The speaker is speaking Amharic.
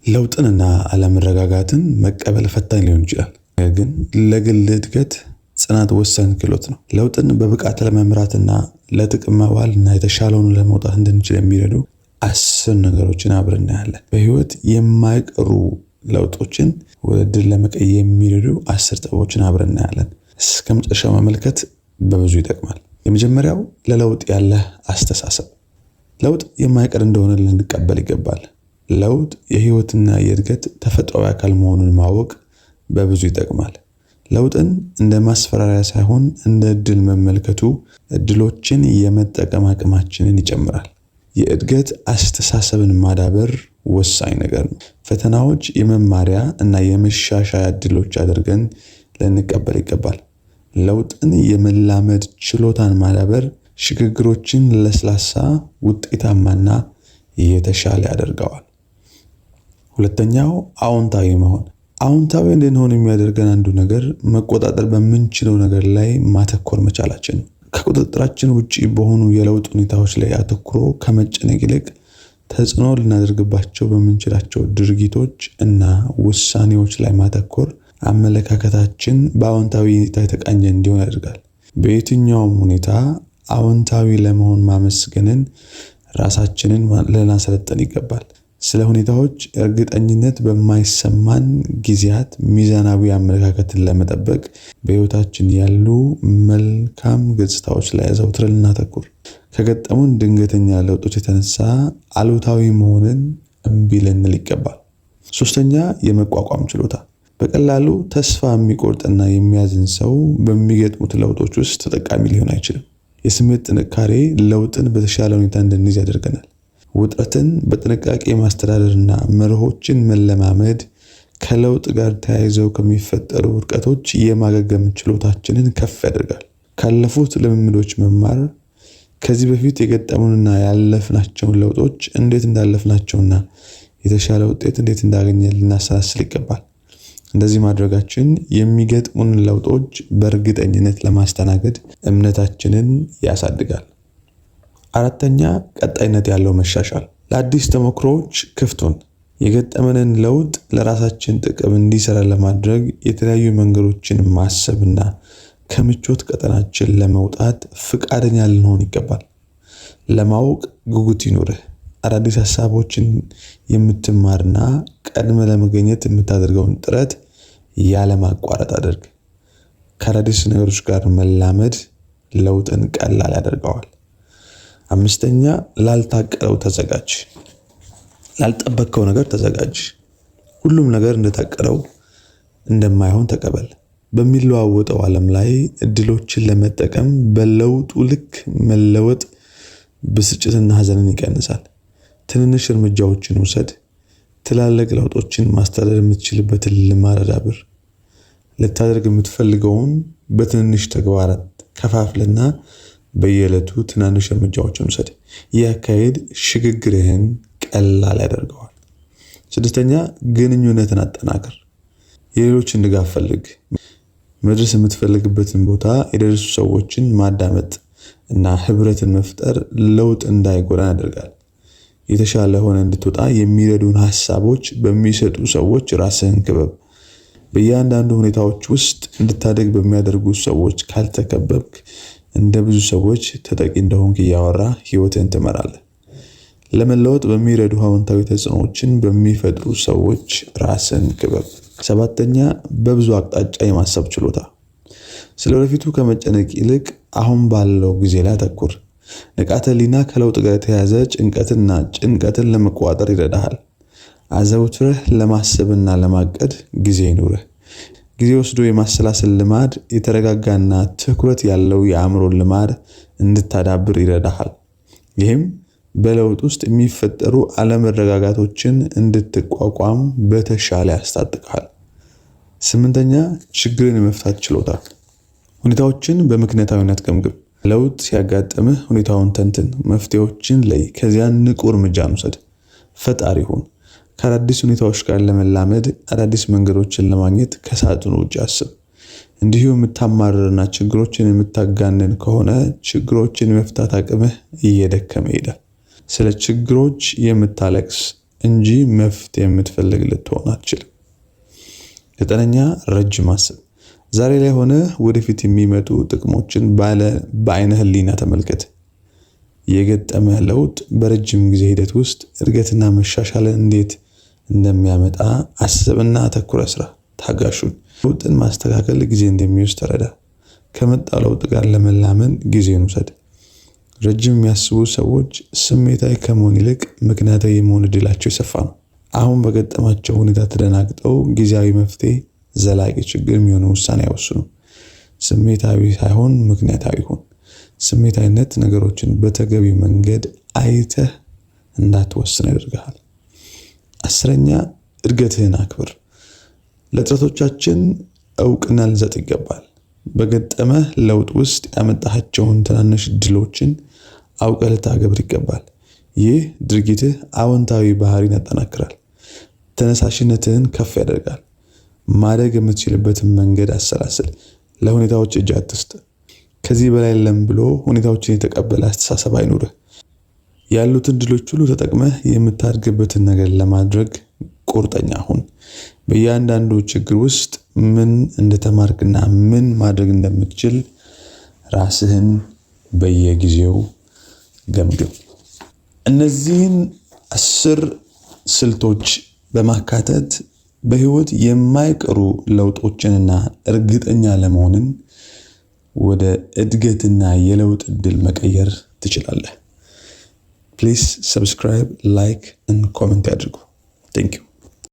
ለውጥንና አለመረጋጋትን መቀበል ፈታኝ ሊሆን ይችላል። ግን ለግል እድገት ጽናት ወሳኝ ክህሎት ነው። ለውጥን በብቃት ለመምራትና ለጥቅም ማዋልና የተሻለውን ለመውጣት እንድንችል የሚረዱ 10 ነገሮችን አብረን እናያለን። በህይወት የማይቀሩ ለውጦችን ወደ ድል ለመቀየር የሚረዱ 10 ጥበቦችን አብረን እናያለን። እስከ መጨረሻው መመልከት በብዙ ይጠቅማል። የመጀመሪያው ለለውጥ ያለ አስተሳሰብ። ለውጥ የማይቀር እንደሆነ ልንቀበል ይገባል። ለውጥ የህይወትና የእድገት ተፈጥሯዊ አካል መሆኑን ማወቅ በብዙ ይጠቅማል። ለውጥን እንደ ማስፈራሪያ ሳይሆን እንደ እድል መመልከቱ እድሎችን የመጠቀም አቅማችንን ይጨምራል። የእድገት አስተሳሰብን ማዳበር ወሳኝ ነገር ነው። ፈተናዎች የመማሪያ እና የመሻሻያ እድሎች አድርገን ልንቀበል ይገባል። ለውጥን የመላመድ ችሎታን ማዳበር ሽግግሮችን ለስላሳ፣ ውጤታማና የተሻለ ያደርገዋል። ሁለተኛው አዎንታዊ መሆን። አዎንታዊ እንድንሆን የሚያደርገን አንዱ ነገር መቆጣጠር በምንችለው ነገር ላይ ማተኮር መቻላችን። ከቁጥጥራችን ውጪ በሆኑ የለውጥ ሁኔታዎች ላይ አተኩሮ ከመጨነቅ ይልቅ ተጽዕኖ ልናደርግባቸው በምንችላቸው ድርጊቶች እና ውሳኔዎች ላይ ማተኮር አመለካከታችን በአዎንታዊ ሁኔታ የተቃኘ እንዲሆን ያደርጋል። በየትኛውም ሁኔታ አዎንታዊ ለመሆን ማመስገንን ራሳችንን ልናሰለጥን ይገባል። ስለ ሁኔታዎች እርግጠኝነት በማይሰማን ጊዜያት ሚዛናዊ አመለካከትን ለመጠበቅ በህይወታችን ያሉ መልካም ገጽታዎች ላይ አዘውትረን እናተኩር። ከገጠሙን ድንገተኛ ለውጦች የተነሳ አሉታዊ መሆንን እምቢ ልንል ይገባል። ሶስተኛ የመቋቋም ችሎታ። በቀላሉ ተስፋ የሚቆርጥና የሚያዝን ሰው በሚገጥሙት ለውጦች ውስጥ ተጠቃሚ ሊሆን አይችልም። የስሜት ጥንካሬ ለውጥን በተሻለ ሁኔታ እንድንይዝ ያደርገናል። ውጥረትን በጥንቃቄ ማስተዳደርና መርሆችን መለማመድ ከለውጥ ጋር ተያይዘው ከሚፈጠሩ ውድቀቶች የማገገም ችሎታችንን ከፍ ያደርጋል። ካለፉት ልምምዶች መማር ከዚህ በፊት የገጠሙንና ያለፍናቸውን ለውጦች እንዴት እንዳለፍናቸውና የተሻለ ውጤት እንዴት እንዳገኘን ልናሰላስል ይገባል። እንደዚህ ማድረጋችን የሚገጥሙን ለውጦች በእርግጠኝነት ለማስተናገድ እምነታችንን ያሳድጋል። አራተኛ ቀጣይነት ያለው መሻሻል። ለአዲስ ተሞክሮዎች ክፍት ሁን። የገጠመንን ለውጥ ለራሳችን ጥቅም እንዲሰራ ለማድረግ የተለያዩ መንገዶችን ማሰብና ከምቾት ቀጠናችን ለመውጣት ፍቃደኛ ልንሆን ይገባል። ለማወቅ ጉጉት ይኑርህ። አዳዲስ ሀሳቦችን የምትማርና ቀድመ ለመገኘት የምታደርገውን ጥረት ያለማቋረጥ አድርግ። ከአዳዲስ ነገሮች ጋር መላመድ ለውጥን ቀላል ያደርገዋል። አምስተኛ ላልታቀደው ተዘጋጅ። ላልጠበቅከው ነገር ተዘጋጅ። ሁሉም ነገር እንደታቀደው እንደማይሆን ተቀበል። በሚለዋወጠው ዓለም ላይ እድሎችን ለመጠቀም በለውጡ ልክ መለወጥ ብስጭትና ሐዘንን ይቀንሳል። ትንንሽ እርምጃዎችን ውሰድ። ትላልቅ ለውጦችን ማስተዳደር የምትችልበትን ልማድ አዳብር። ልታደርግ የምትፈልገውን በትንንሽ ተግባራት ከፋፍልና በየዕለቱ ትናንሽ እርምጃዎችን ውሰድ። ይህ አካሄድ ሽግግርህን ቀላል ያደርገዋል። ስድስተኛ ግንኙነትን አጠናክር። የሌሎችን ድጋፍ ፈልግ። መድረስ የምትፈልግበትን ቦታ የደረሱ ሰዎችን ማዳመጥ እና ህብረትን መፍጠር ለውጥ እንዳይጎዳን ያደርጋል። የተሻለ ሆነ እንድትወጣ የሚረዱን ሀሳቦች በሚሰጡ ሰዎች ራስህን ክበብ። በእያንዳንዱ ሁኔታዎች ውስጥ እንድታደግ በሚያደርጉ ሰዎች ካልተከበብክ እንደ ብዙ ሰዎች ተጠቂ እንደሆንክ እያወራ ህይወትን ትመራለህ። ለመለወጥ በሚረዱ አዎንታዊ ተጽዕኖዎችን በሚፈጥሩ ሰዎች ራስን ክበብ። ሰባተኛ በብዙ አቅጣጫ የማሰብ ችሎታ። ስለወደፊቱ ከመጨነቅ ይልቅ አሁን ባለው ጊዜ ላይ አተኩር። ንቃተ ህሊና ከለውጥ ጋር የተያያዘ ጭንቀትን ለመቆጣጠር ይረዳሃል። አዘውትረህ ለማሰብና ለማቀድ ጊዜ ይኑርህ። ጊዜ ወስዶ የማሰላሰል ልማድ የተረጋጋና ትኩረት ያለው የአእምሮ ልማድ እንድታዳብር ይረዳሃል። ይህም በለውጥ ውስጥ የሚፈጠሩ አለመረጋጋቶችን እንድትቋቋም በተሻለ ያስታጥቅሃል። ስምንተኛ ችግርን የመፍታት ችሎታ። ሁኔታዎችን በምክንያታዊነት ገምግም። ለውጥ ሲያጋጥምህ ሁኔታውን ተንትን፣ መፍትሄዎችን ለይ፣ ከዚያ ንቁ እርምጃን ውሰድ። ፈጣሪ ሁን። ከአዳዲስ ሁኔታዎች ጋር ለመላመድ አዳዲስ መንገዶችን ለማግኘት ከሳጥኑ ውጭ አስብ። እንዲሁ የምታማርርና ችግሮችን የምታጋንን ከሆነ ችግሮችን የመፍታት አቅምህ እየደከመ ይሄዳል። ስለ ችግሮች የምታለቅስ እንጂ መፍትሄ የምትፈልግ ልትሆን አትችልም። 9ኛ ረጅም አስብ። ዛሬ ላይ ሆነ ወደፊት የሚመጡ ጥቅሞችን በአይነ ህሊና ተመልከት። የገጠመ ለውጥ በረጅም ጊዜ ሂደት ውስጥ እድገትና መሻሻልን እንዴት እንደሚያመጣ አስብና አተኩረህ ስራ። ታጋሹን ለውጥን ማስተካከል ጊዜ እንደሚወስድ ተረዳ። ከመጣ ለውጥ ጋር ለመላመን ጊዜን ውሰድ። ረጅም የሚያስቡ ሰዎች ስሜታዊ ከመሆን ይልቅ ምክንያታዊ የመሆን እድላቸው የሰፋ ነው። አሁን በገጠማቸው ሁኔታ ተደናግጠው ጊዜያዊ መፍትሄ ዘላቂ ችግር የሚሆኑ ውሳኔ አይወስኑ። ስሜታዊ ሳይሆን ምክንያታዊ ሁን። ስሜታዊነት ነገሮችን በተገቢ መንገድ አይተህ እንዳትወስን ያደርግሃል። 10ኛ እድገትህን አክብር። ለጥረቶቻችን እውቅና ልንሰጥ ይገባል። በገጠመህ ለውጥ ውስጥ ያመጣሃቸውን ትናንሽ ድሎችን አውቀህ ልታገብር ይገባል። ይህ ድርጊትህ አዎንታዊ ባህሪን ያጠናክራል፣ ተነሳሽነትህን ከፍ ያደርጋል። ማደግ የምትችልበትን መንገድ አሰላስል። ለሁኔታዎች እጅ አትስጥ። ከዚህ በላይ የለም ብሎ ሁኔታዎችን የተቀበለ አስተሳሰብ አይኑርህ። ያሉትን ድሎች ሁሉ ተጠቅመህ የምታድግበትን ነገር ለማድረግ ቁርጠኛ ሁን። በእያንዳንዱ ችግር ውስጥ ምን እንደተማርክና ምን ማድረግ እንደምትችል ራስህን በየጊዜው ገምግም። እነዚህን 10 ስልቶች በማካተት በህይወት የማይቀሩ ለውጦችንና እርግጠኛ ለመሆንን ወደ እድገትና የለውጥ እድል መቀየር ትችላለህ። ፕሊዝ ሰብስክራይብ፣ ላይክ እና ኮሜንት ያድርጉ። ቴንክ ዩ።